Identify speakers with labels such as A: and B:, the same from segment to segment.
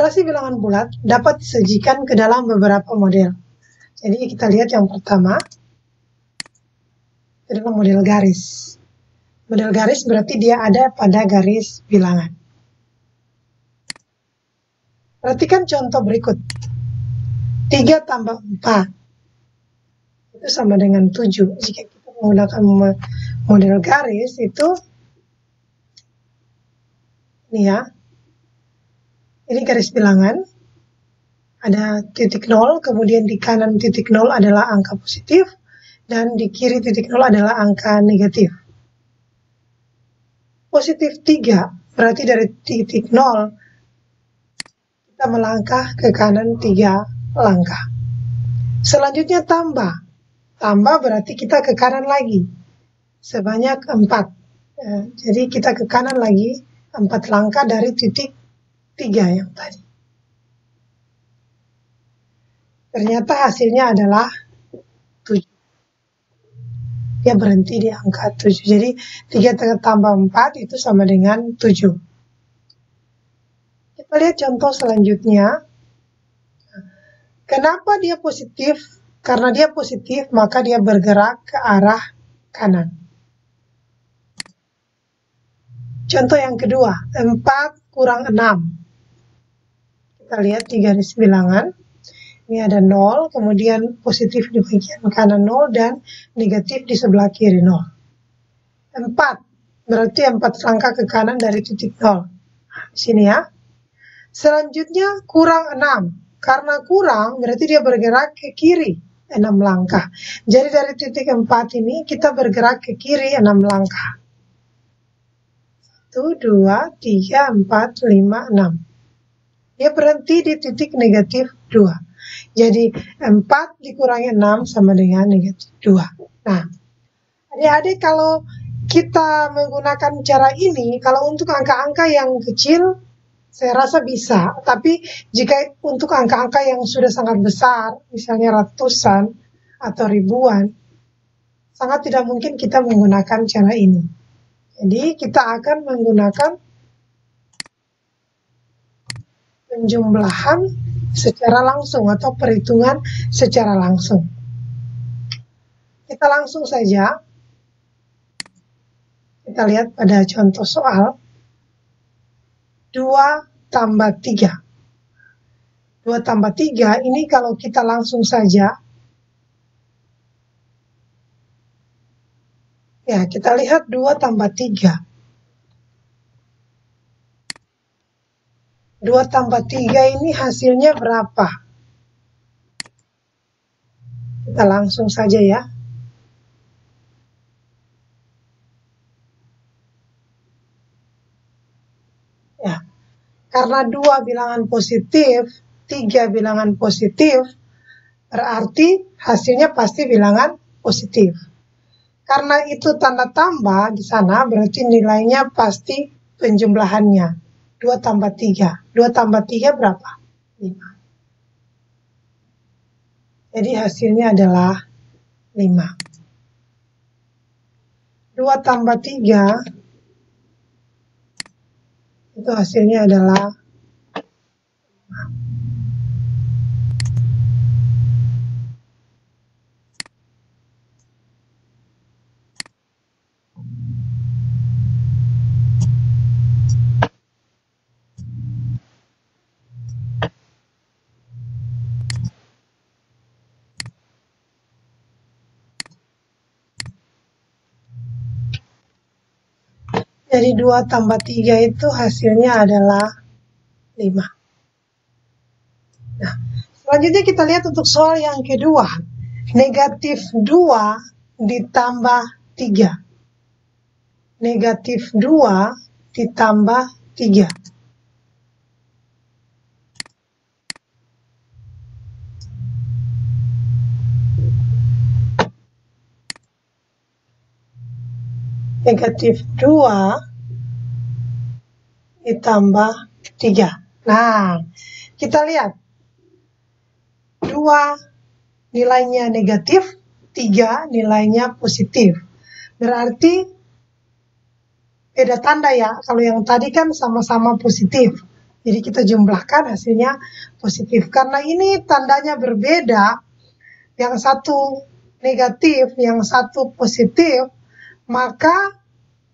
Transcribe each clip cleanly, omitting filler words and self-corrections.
A: Operasi bilangan bulat dapat disajikan ke dalam beberapa model. Jadi kita lihat yang pertama, itu adalah model garis. Model garis berarti dia ada pada garis bilangan. Perhatikan contoh berikut. 3 tambah 4 itu sama dengan 7. Jika kita menggunakan model garis itu, ini ya, ini garis bilangan, ada titik 0, kemudian di kanan titik 0 adalah angka positif, dan di kiri titik 0 adalah angka negatif. Positif 3, berarti dari titik 0, kita melangkah ke kanan 3 langkah. Selanjutnya tambah. Tambah berarti kita ke kanan lagi, sebanyak 4. Jadi kita ke kanan lagi 4 langkah dari titik 3 yang tadi. Ternyata hasilnya adalah 7. Dia berhenti di angka 7. Jadi 3 tambah 4 itu sama dengan 7. Kita lihat contoh selanjutnya. Kenapa dia positif? Karena dia positif, maka dia bergerak ke arah kanan. Contoh yang kedua, 4 kurang 6. Kita lihat di garis bilangan. Ini ada 0, kemudian positif di bagian kanan 0, dan negatif di sebelah kiri 0. 4, berarti 4 langkah ke kanan dari titik 0. Di sini ya. Selanjutnya kurang 6. Karena kurang, berarti dia bergerak ke kiri 6 langkah. Jadi dari titik 4 ini, kita bergerak ke kiri 6 langkah. 1, 2, 3, 4, 5, 6. Dia berhenti di titik negatif 2. Jadi 4 dikurangi 6 sama dengan negatif 2. Nah, adik-adik kalau kita menggunakan cara ini, kalau untuk angka-angka yang kecil, saya rasa bisa. Tapi jika untuk angka-angka yang sudah sangat besar, misalnya ratusan atau ribuan, sangat tidak mungkin kita menggunakan cara ini. Jadi kita akan menggunakan penjumlahan secara langsung atau perhitungan secara langsung. Kita langsung saja, kita lihat pada contoh soal 2 tambah 3. 2 tambah 3 ini kalau kita langsung saja, ya kita lihat 2 tambah 3. 2 tambah 3 ini hasilnya berapa? Kita langsung saja ya. Ya, karena 2 bilangan positif, 3 bilangan positif, berarti hasilnya pasti bilangan positif. Karena itu tanda tambah di sana, berarti nilainya pasti penjumlahannya. 2 tambah 3. 2 tambah 3 berapa? 5. Jadi hasilnya adalah 5. 2 tambah 3, itu hasilnya adalah 5. Jadi 2 tambah 3 itu hasilnya adalah 5. Nah, selanjutnya kita lihat untuk soal yang kedua. Negatif 2 ditambah 3. Negatif 2 ditambah 3. Negatif 2 ditambah 3. Nah, kita lihat. 2 nilainya negatif, 3 nilainya positif. Berarti beda tanda ya. Kalau yang tadi kan sama-sama positif. Jadi kita jumlahkan hasilnya positif. Karena ini tandanya berbeda, yang satu negatif, yang satu positif, maka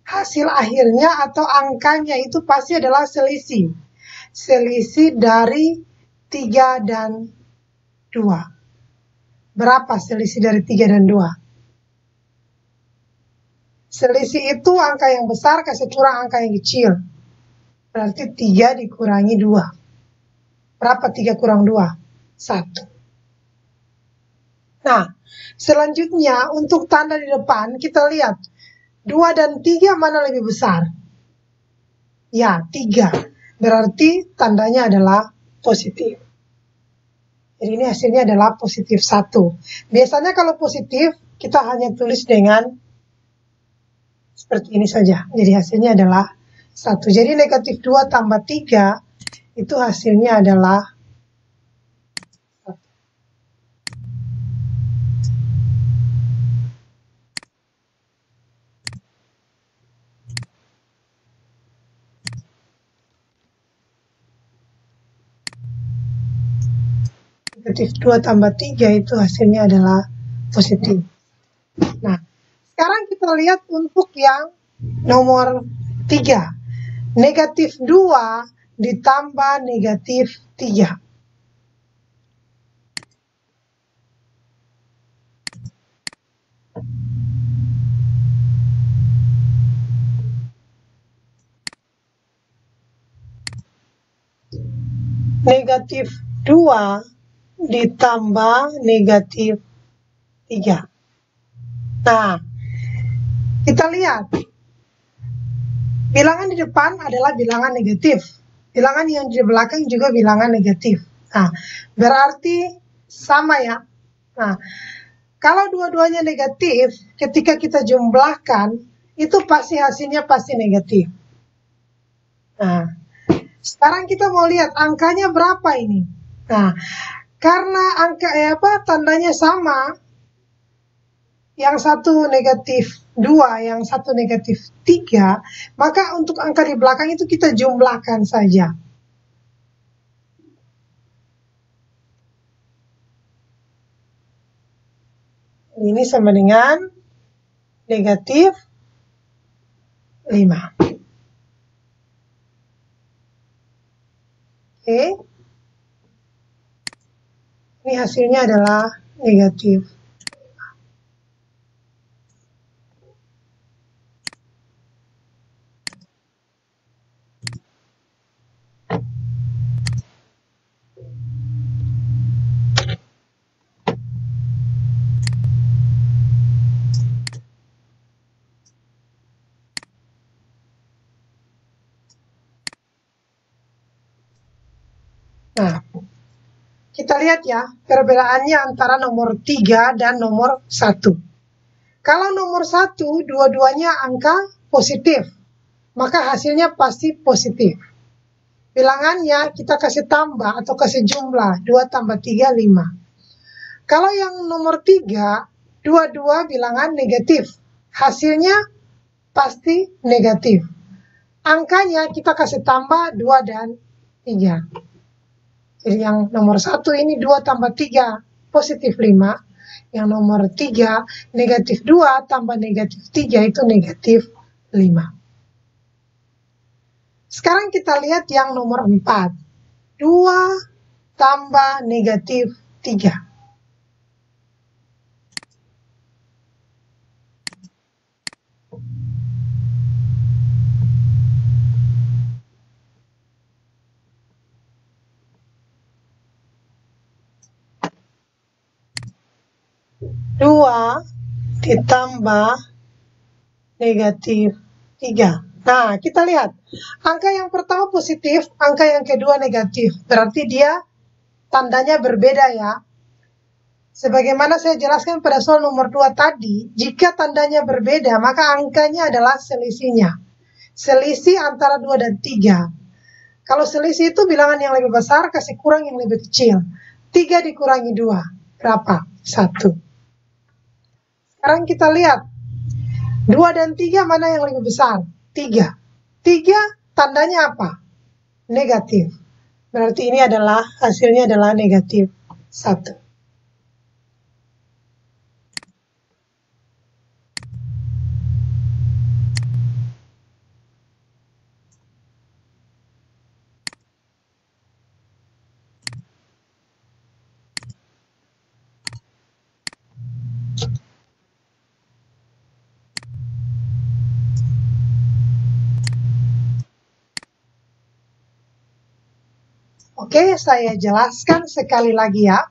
A: hasil akhirnya atau angkanya itu pasti adalah selisih. Selisih dari 3 dan 2. Berapa selisih dari 3 dan 2? Selisih itu angka yang besar kasih kurang angka yang kecil. Berarti 3 dikurangi 2. Berapa 3 kurang 2? 1. Nah, selanjutnya untuk tanda di depan kita lihat 2 dan 3 mana lebih besar? Ya, 3. Berarti tandanya adalah positif. Jadi ini hasilnya adalah positif 1. Biasanya kalau positif kita hanya tulis dengan seperti ini saja. Jadi hasilnya adalah 1. Jadi negatif 2 tambah 3 itu hasilnya adalah 1. Negatif 2 tambah 3 itu hasilnya adalah positif. Nah, sekarang kita lihat untuk yang nomor 3. Negatif 2 ditambah negatif 3. Negatif 2 ditambah negatif 3. Nah, kita lihat. Bilangan di depan adalah bilangan negatif. Bilangan yang di belakang juga bilangan negatif. Nah, berarti sama ya. Nah, kalau dua-duanya negatif, ketika kita jumlahkan, itu pasti hasilnya pasti negatif. Nah, sekarang kita mau lihat angkanya berapa ini. Nah, karena angka tandanya sama, yang satu negatif 2, yang satu negatif 3, maka untuk angka di belakang itu kita jumlahkan saja. Ini sama dengan negatif 5. Oke. Ini hasilnya adalah negatif. Nah, kita lihat ya perbedaannya antara nomor 3 dan nomor 1. Kalau nomor 1 dua-duanya angka positif, maka hasilnya pasti positif. Bilangannya kita kasih tambah atau kasih jumlah 2 tambah 3, 5. Kalau yang nomor 3, dua-dua bilangan negatif, hasilnya pasti negatif. Angkanya kita kasih tambah 2 dan 3. Jadi yang nomor 1 ini 2 tambah 3 positif 5. Yang nomor 3 negatif 2 tambah negatif 3 itu negatif 5. Sekarang kita lihat yang nomor 4. 2 tambah negatif 3. Dua ditambah negatif 3. Nah, kita lihat. Angka yang pertama positif, angka yang kedua negatif. Berarti dia tandanya berbeda ya. Sebagaimana saya jelaskan pada soal nomor 2 tadi, jika tandanya berbeda, maka angkanya adalah selisihnya. Selisih antara 2 dan 3. Kalau selisih itu bilangan yang lebih besar, kasih kurang yang lebih kecil. 3 dikurangi 2. Berapa? 1. Sekarang kita lihat. 2 dan 3 mana yang lebih besar? 3. 3 tandanya apa? Negatif. Berarti ini adalah hasilnya adalah negatif 1. Oke, saya jelaskan sekali lagi ya.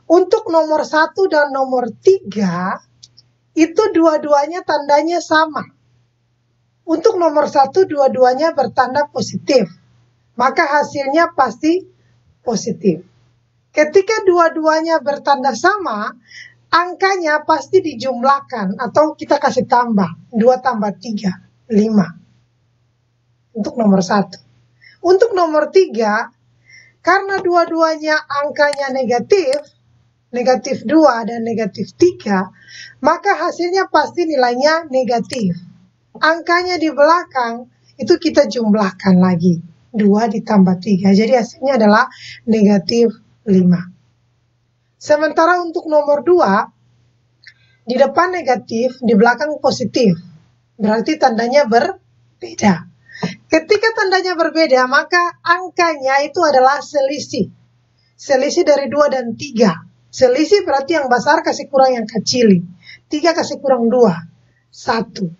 A: Untuk nomor 1 dan nomor 3, itu dua-duanya tandanya sama. Untuk nomor 1, dua-duanya bertanda positif. Maka hasilnya pasti positif. Ketika dua-duanya bertanda sama, angkanya pasti dijumlahkan atau kita kasih tambah. 2 tambah 3, 5. Untuk nomor 1. Untuk nomor 3, karena dua-duanya angkanya negatif, negatif 2 dan negatif 3, maka hasilnya pasti nilainya negatif. Angkanya di belakang itu kita jumlahkan lagi. 2 ditambah 3. Jadi hasilnya adalah negatif 5. Sementara untuk nomor 2, di depan negatif, di belakang positif. Berarti tandanya berbeda. Ketika tandanya berbeda, maka angkanya itu adalah selisih. Selisih dari 2 dan 3. Selisih berarti yang besar kasih kurang yang kecil. 3 kasih kurang 2. 1.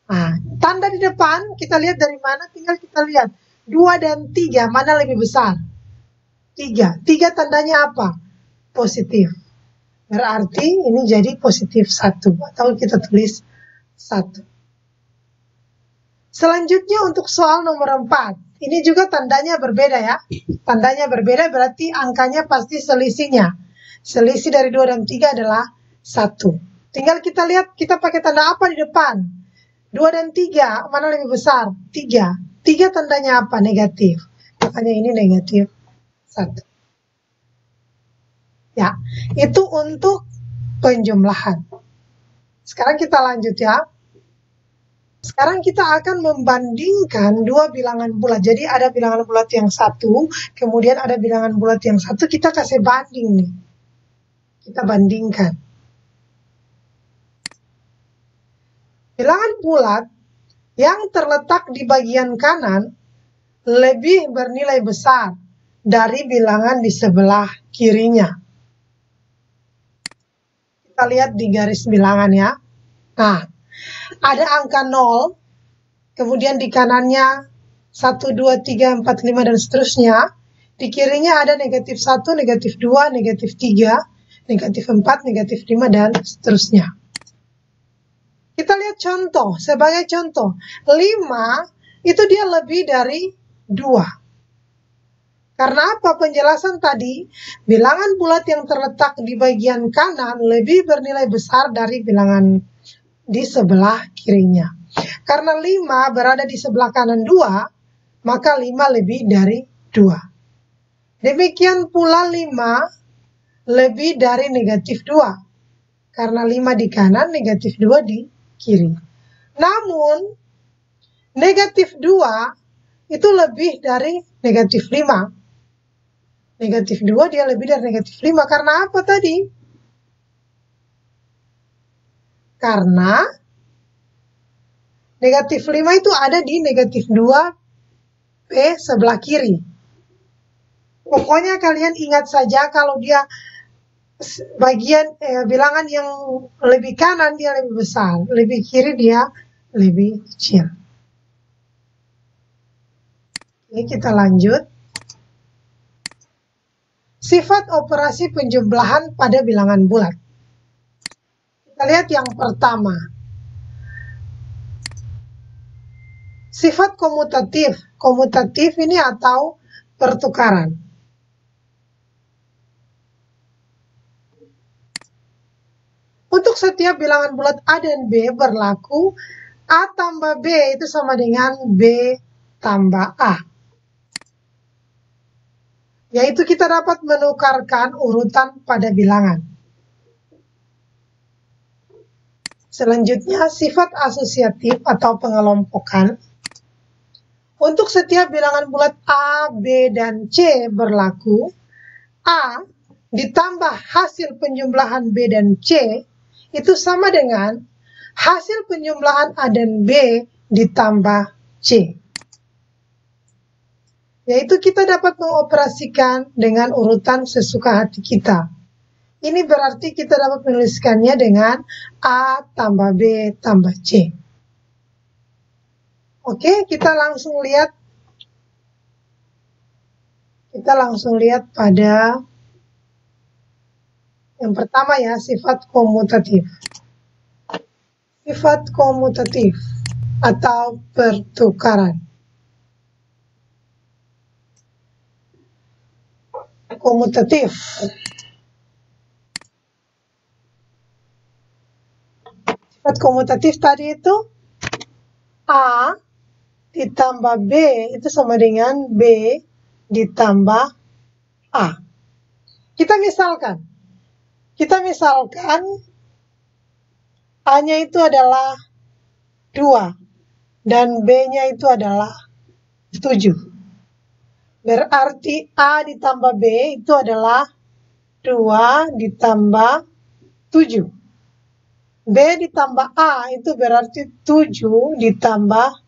A: Nah, tanda di depan kita lihat dari mana, tinggal kita lihat. 2 dan 3, mana lebih besar? 3. 3 tandanya apa? Positif. Berarti ini jadi positif 1. Atau kita tulis 1. Selanjutnya untuk soal nomor 4. Ini juga tandanya berbeda ya. Tandanya berbeda berarti angkanya pasti selisihnya. Selisih dari 2 dan 3 adalah 1. Tinggal kita lihat kita pakai tanda apa di depan. 2 dan 3, mana lebih besar? 3. 3 tandanya apa? Negatif. Makanya ini negatif 1. Ya, itu untuk penjumlahan. Sekarang kita lanjut ya. Sekarang kita akan membandingkan dua bilangan bulat. Jadi ada bilangan bulat yang 1, kemudian ada bilangan bulat yang 1. Kita kasih banding nih. Kita bandingkan. Bilangan bulat yang terletak di bagian kanan lebih bernilai besar dari bilangan di sebelah kirinya. Kita lihat di garis bilangan ya. Nah, ada angka 0, kemudian di kanannya 1, 2, 3, 4, 5, dan seterusnya. Di kirinya ada negatif 1, negatif 2, negatif 3, negatif 4, negatif 5, dan seterusnya. Kita lihat contoh, sebagai contoh, 5 itu dia lebih dari 2. Karena apa? Penjelasan tadi, bilangan bulat yang terletak di bagian kanan lebih bernilai besar dari bilangan di sebelah kirinya. Karena 5 berada di sebelah kanan 2, maka 5 lebih dari 2. Demikian pula 5 lebih dari negatif 2. Karena 5 di kanan, negatif 2 di kiri. Namun, negatif 2 itu lebih dari negatif 5. Negatif 2 dia lebih dari negatif 5. Karena apa tadi? Karena negatif 5 itu ada di negatif 2 P sebelah kiri. Pokoknya kalian ingat saja kalau dia bagian bilangan yang lebih kanan dia lebih besar, lebih kiri dia lebih kecil. Ini kita lanjut. Sifat operasi penjumlahan pada bilangan bulat. Kita lihat yang pertama. Sifat komutatif. Komutatif ini atau pertukaran. Untuk setiap bilangan bulat A dan B berlaku A tambah B itu sama dengan B tambah A. Yaitu kita dapat menukarkan urutan pada bilangan. Selanjutnya, sifat asosiatif atau pengelompokan. Untuk setiap bilangan bulat A, B, dan C berlaku, A ditambah hasil penjumlahan B dan C itu sama dengan hasil penjumlahan A dan B ditambah C. Yaitu kita dapat mengoperasikan dengan urutan sesuka hati kita. Ini berarti kita dapat menuliskannya dengan A tambah B tambah C. Oke, kita langsung lihat. Kita langsung lihat pada yang pertama ya, sifat komutatif. Sifat komutatif atau pertukaran. Komutatif. Sifat komutatif tadi itu A ditambah B itu sama dengan B ditambah A. Kita misalkan A-nya itu adalah 2 dan B-nya itu adalah 7. Berarti A ditambah B itu adalah 2 ditambah 7. B ditambah A itu berarti 7 ditambah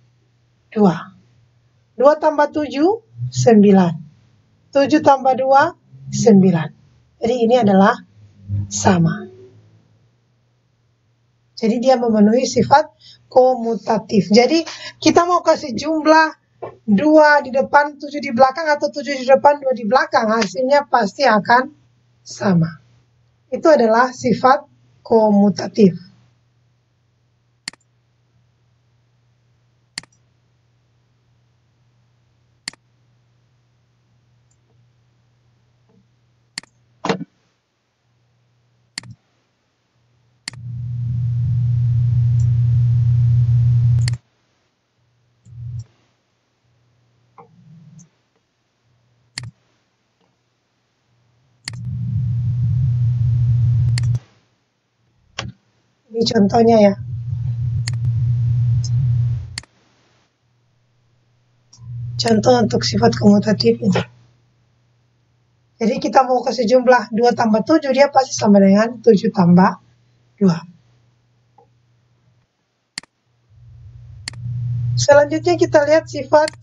A: 2. 2 tambah 7, 9. 7 tambah 2, 9. Jadi ini adalah sama. Jadi dia memenuhi sifat komutatif. Jadi kita mau kasih jumlah 2 di depan, 7 di belakang, atau 7 di depan, 2 di belakang, hasilnya pasti akan sama. Itu adalah sifat komutatif. Ini contohnya ya. Contoh untuk sifat komutatif ini. Jadi kita mau kasih jumlah 2 tambah 7, dia pasti sama dengan 7 tambah 2. Selanjutnya kita lihat sifat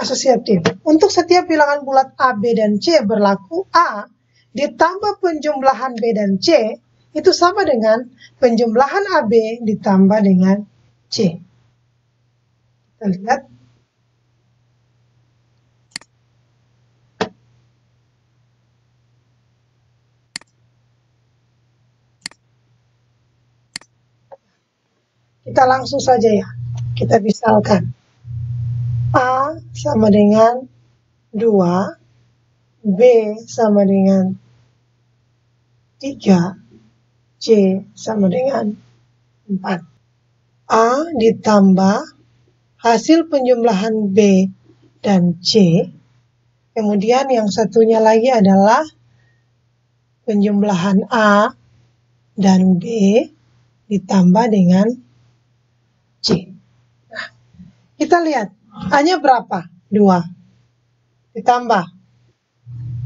A: asosiatif. Untuk setiap bilangan bulat A, B, dan C berlaku A ditambah penjumlahan B dan C itu sama dengan penjumlahan AB ditambah dengan C. Kita lihat. Kita langsung saja ya. Kita misalkan A sama dengan 2, B sama dengan 3, C sama dengan 4. A ditambah hasil penjumlahan B dan C, kemudian yang satunya lagi adalah penjumlahan A dan B ditambah dengan C. Nah, kita lihat A-nya berapa? 2. Ditambah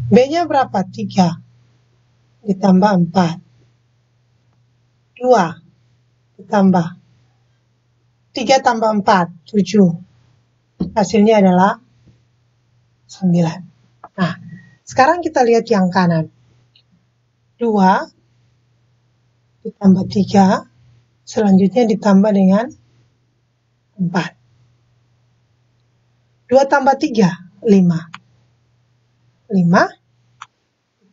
A: B-nya berapa? 3. Ditambah 4. 2. Ditambah 3 tambah 4, 7. Hasilnya adalah 9. Nah, sekarang kita lihat yang kanan. 2 ditambah 3, selanjutnya ditambah dengan 4. 2 tambah 3, 5. 5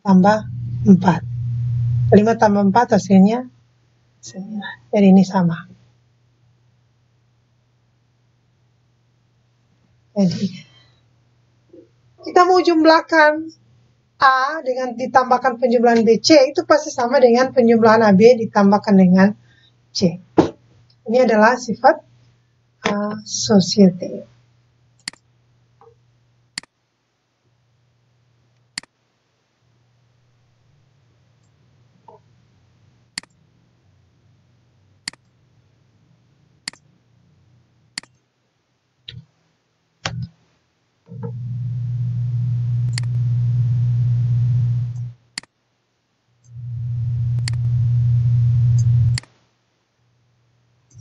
A: tambah 4. 5 tambah 4 hasilnya 9. Jadi ini sama. Jadi kita mau jumlahkan A dengan ditambahkan penjumlahan BC itu pasti sama dengan penjumlahan AB ditambahkan dengan C. Ini adalah sifat asosiatif.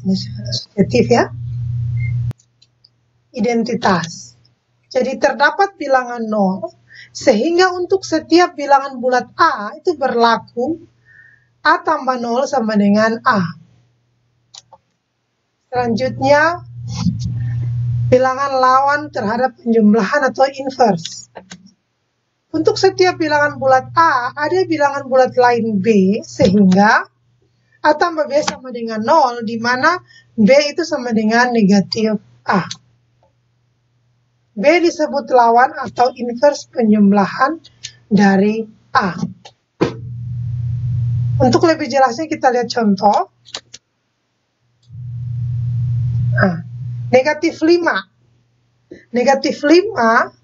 A: Ini subjektif ya. Identitas. Jadi terdapat bilangan 0, sehingga untuk setiap bilangan bulat A itu berlaku A tambah 0 sama dengan A. Selanjutnya, bilangan lawan terhadap penjumlahan atau inverse. Untuk setiap bilangan bulat A, ada bilangan bulat lain B, sehingga A tambah B sama dengan 0, di mana B itu sama dengan negatif A. B disebut lawan atau inverse penjumlahan dari A. Untuk lebih jelasnya kita lihat contoh. Nah, negatif 5. Negatif 5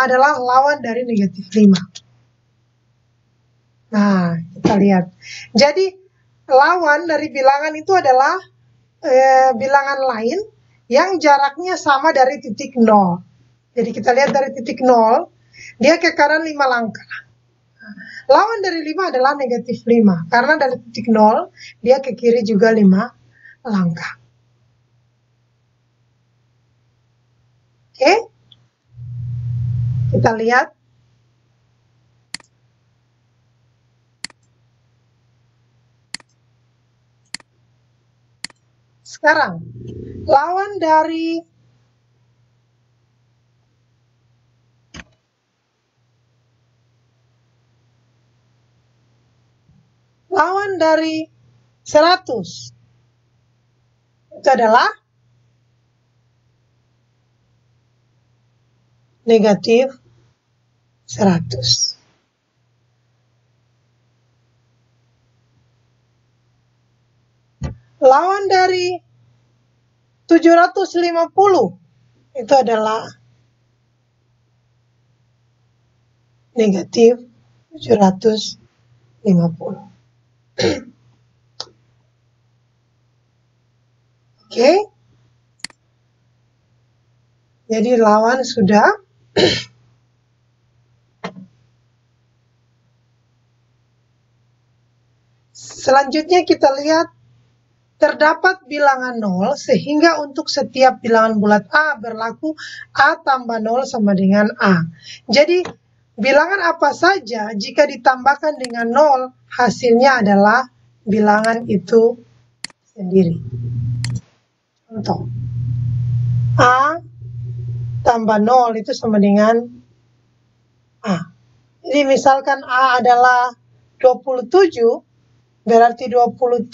A: adalah lawan dari negatif 5. Nah, kita lihat. Jadi, lawan dari bilangan itu adalah bilangan lain yang jaraknya sama dari titik 0. Jadi, kita lihat dari titik 0, dia ke kanan 5 langkah. Lawan dari 5 adalah negatif 5. Karena dari titik 0, dia ke kiri juga 5 langkah. Oke? Kita lihat. Sekarang, lawan dari lawan dari 100 itu adalah negatif 100. Lawan dari 750 itu adalah negatif 750. Oke. Jadi lawan sudah. Selanjutnya kita lihat terdapat bilangan 0 sehingga untuk setiap bilangan bulat A berlaku A tambah 0 sama dengan A. Jadi bilangan apa saja jika ditambahkan dengan 0 hasilnya adalah bilangan itu sendiri. Contoh, A tambah 0 itu sama dengan A. Jadi misalkan A adalah 27, berarti 27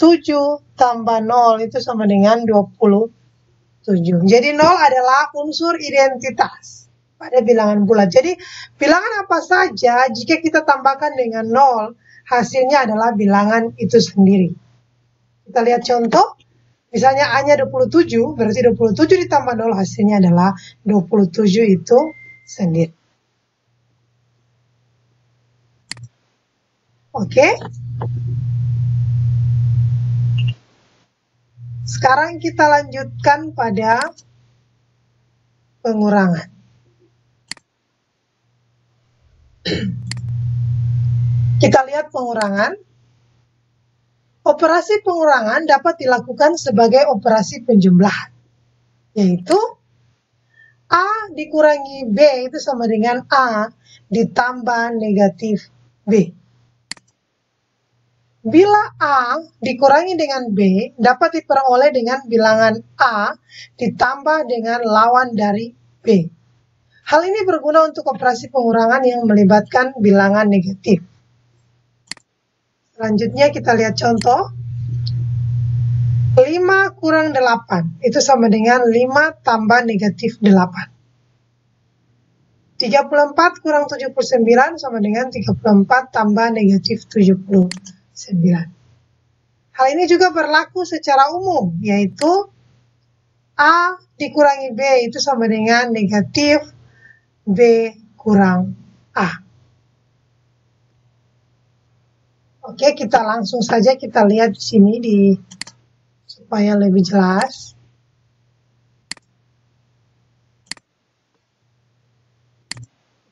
A: tambah 0 itu sama dengan 27. Jadi 0 adalah unsur identitas pada bilangan bulat. Jadi bilangan apa saja jika kita tambahkan dengan 0, hasilnya adalah bilangan itu sendiri. Kita lihat contoh. Misalnya A-nya 27, berarti 27 ditambah 0 hasilnya adalah 27 itu sendiri. Oke. Sekarang kita lanjutkan pada pengurangan. Kita lihat pengurangan. Operasi pengurangan dapat dilakukan sebagai operasi penjumlahan, yaitu A dikurangi B itu sama dengan A ditambah negatif B. Bila A dikurangi dengan B dapat diperoleh dengan bilangan A ditambah dengan lawan dari B. Hal ini berguna untuk operasi pengurangan yang melibatkan bilangan negatif. Selanjutnya kita lihat contoh. 5 kurang 8 itu sama dengan 5 tambah negatif 8. 34 kurang 79 sama dengan 34 tambah negatif 79. Hal ini juga berlaku secara umum, yaitu A dikurangi B itu sama dengan negatif B kurang A. Oke, kita langsung saja kita lihat di sini supaya lebih jelas.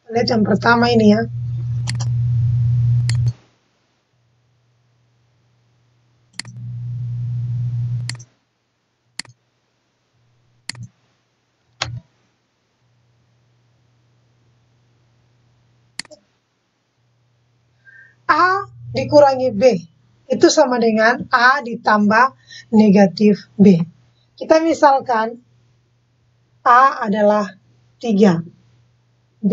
A: Kita lihat yang pertama ini ya. dikurangi B. Itu sama dengan A ditambah negatif B. Kita misalkan A adalah 3, B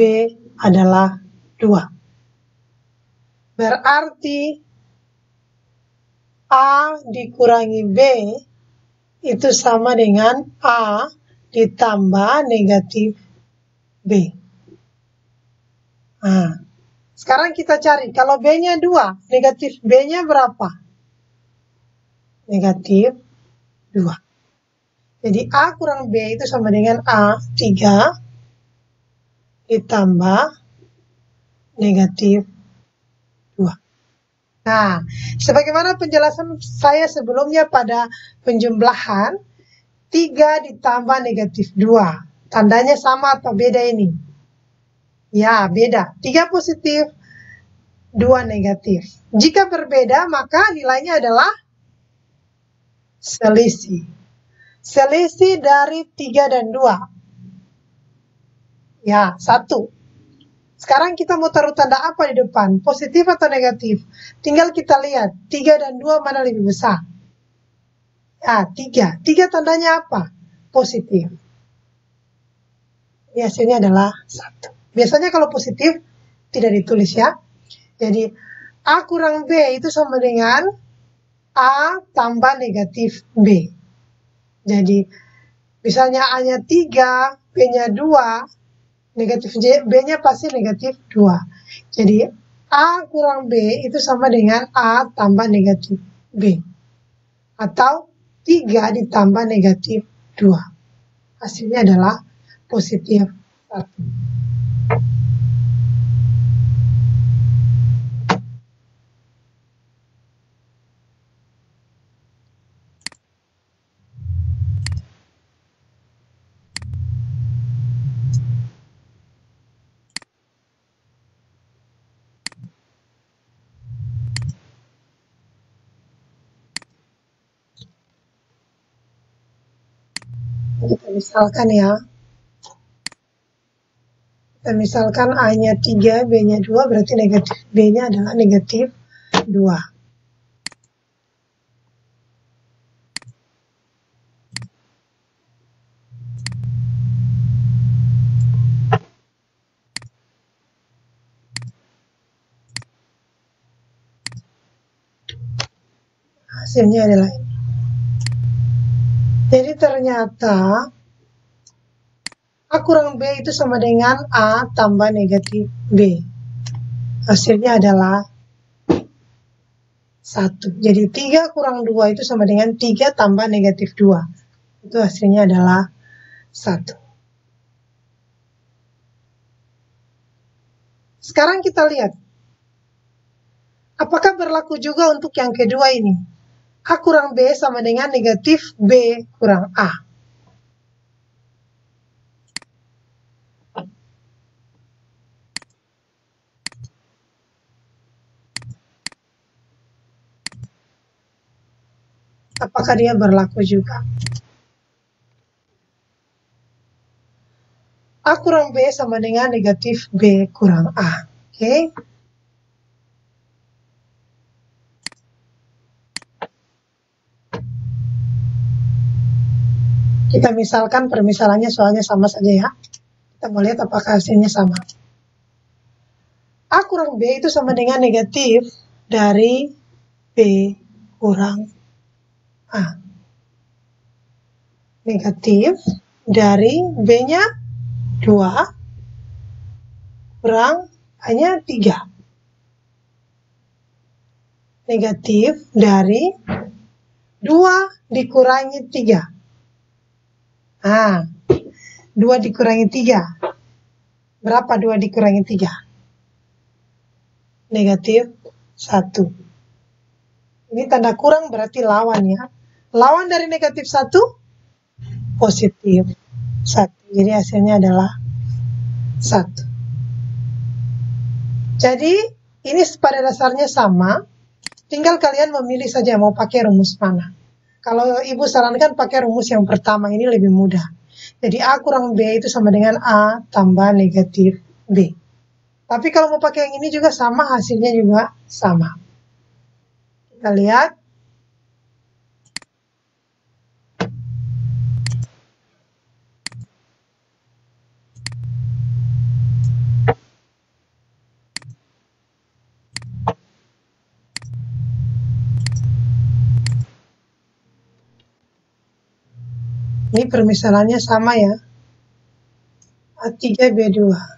A: adalah 2. Berarti A dikurangi B itu sama dengan A ditambah negatif B. Nah, sekarang kita cari, kalau B-nya 2, negatif B-nya berapa? Negatif 2. Jadi A kurang B itu sama dengan A 3 ditambah negatif 2. Nah, sebagaimana penjelasan saya sebelumnya pada penjumlahan, 3 ditambah negatif 2. Tandanya sama atau beda ini? Ya, beda. 3 positif, 2 negatif. Jika berbeda, maka nilainya adalah selisih. Selisih dari 3 dan 2. Ya, 1. Sekarang kita mau taruh tanda apa di depan? Positif atau negatif? Tinggal kita lihat, 3 dan 2 mana lebih besar? Ya, 3. 3 tandanya apa? Positif. Hasilnya adalah 1. Biasanya kalau positif, tidak ditulis ya. Jadi, A kurang B itu sama dengan A tambah negatif B. Jadi, misalnya A-nya 3, B-nya 2, negatif B-nya pasti negatif 2. Jadi, A kurang B itu sama dengan A tambah negatif B. Atau 3 ditambah negatif 2. Hasilnya adalah positif 1. Kita misalkan ya. Kita misalkan A-nya 3, B-nya 2, berarti negatif B-nya adalah negatif 2. Hasilnya adalah ini. Jadi ternyata A kurang B itu sama dengan A tambah negatif B. Hasilnya adalah 1. Jadi 3 kurang 2 itu sama dengan 3 tambah negatif 2. Itu hasilnya adalah 1. Sekarang kita lihat. Apakah berlaku juga untuk yang kedua ini? A kurang B sama dengan negatif B kurang A. Apakah dia berlaku juga? A kurang B sama dengan negatif B kurang A. Oke. Kita misalkan permisalannya soalnya sama saja ya. Kita mau lihat apakah hasilnya sama. A kurang B itu sama dengan negatif dari B kurang A. Negatif dari B-nya 2 kurang A-nya 3. Negatif dari 2 dikurangi 3. Nah, 2 dikurangi 3. Berapa 2 dikurangi 3? Negatif 1. Ini tanda kurang berarti lawan ya. Lawan dari negatif 1, positif 1. Jadi hasilnya adalah 1. Jadi ini pada dasarnya sama. Tinggal kalian memilih saja mau pakai rumus mana. Kalau ibu sarankan pakai rumus yang pertama, ini lebih mudah. Jadi A kurang B itu sama dengan A tambah negatif B. Tapi kalau mau pakai yang ini juga sama, hasilnya juga sama. Kita lihat. Ini permisalannya sama ya. A3B2.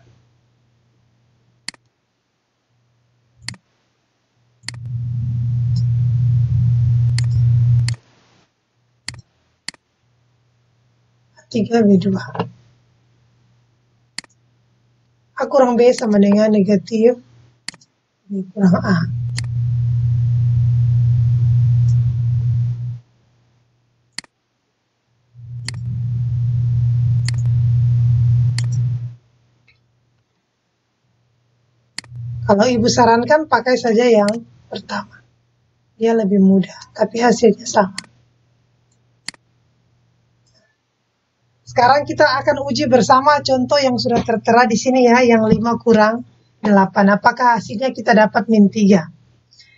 A: A3B2. A kurang B sama dengan negatif B kurang A. Kalau ibu sarankan pakai saja yang pertama. Dia lebih mudah, tapi hasilnya sama. Sekarang kita akan uji bersama contoh yang sudah tertera di sini ya, yang 5 kurang 8. Apakah hasilnya kita dapat min 3?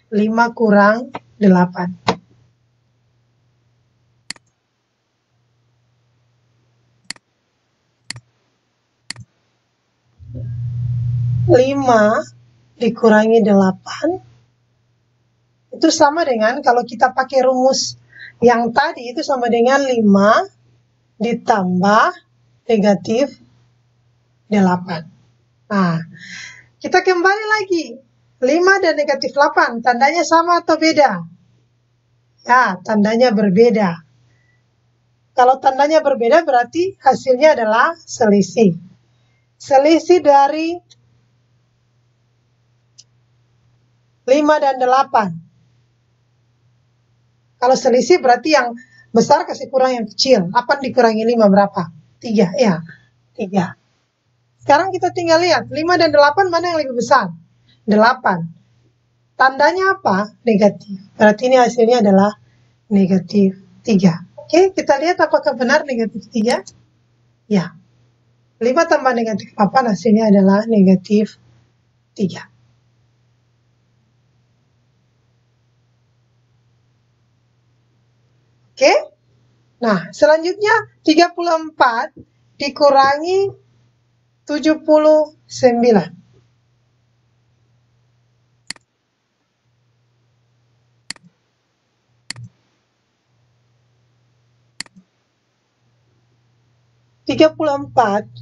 A: 5 kurang 8. Lima dikurangi 8 itu sama dengan kalau kita pakai rumus yang tadi itu sama dengan 5 ditambah negatif 8. Nah, kita kembali lagi. 5 dan negatif 8, tandanya sama atau beda? Ya, tandanya berbeda. Kalau tandanya berbeda berarti hasilnya adalah selisih. Selisih dari 5 dan 8. Kalau selisih berarti yang besar kasih kurang yang kecil. 8 dikurangi 5 berapa? 3, ya. 3. Sekarang kita tinggal lihat, 5 dan 8 mana yang lebih besar? 8. Tandanya apa? Negatif. Berarti ini hasilnya adalah negatif 3. Oke, kita lihat apakah benar negatif 3? Ya. 5 tambah negatif 8 hasilnya adalah negatif 3. Oke. Nah, selanjutnya 34 dikurangi 79.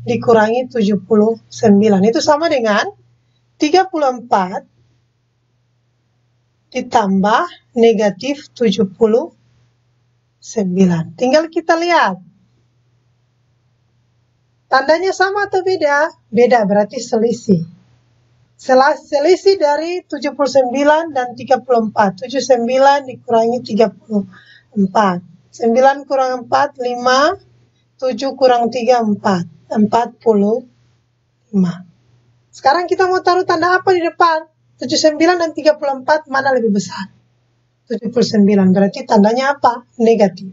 A: dikurangi 79 itu sama dengan 34 ditambah negatif 79. Tinggal kita lihat. Tandanya sama atau beda? Beda, berarti selisih. Selisih dari 79 dan 34. 79 dikurangi 34. 9 kurang 4, 5. 7 kurang 3, 4. 45. Sekarang kita mau taruh tanda apa di depan? 79 dan 34 mana lebih besar? 79. Berarti tandanya apa? Negatif.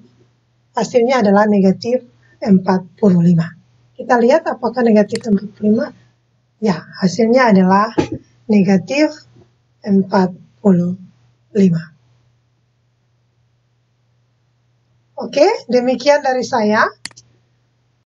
A: Hasilnya adalah negatif 45. Kita lihat apakah negatif 45? Ya, hasilnya adalah negatif 45. Oke, demikian dari saya.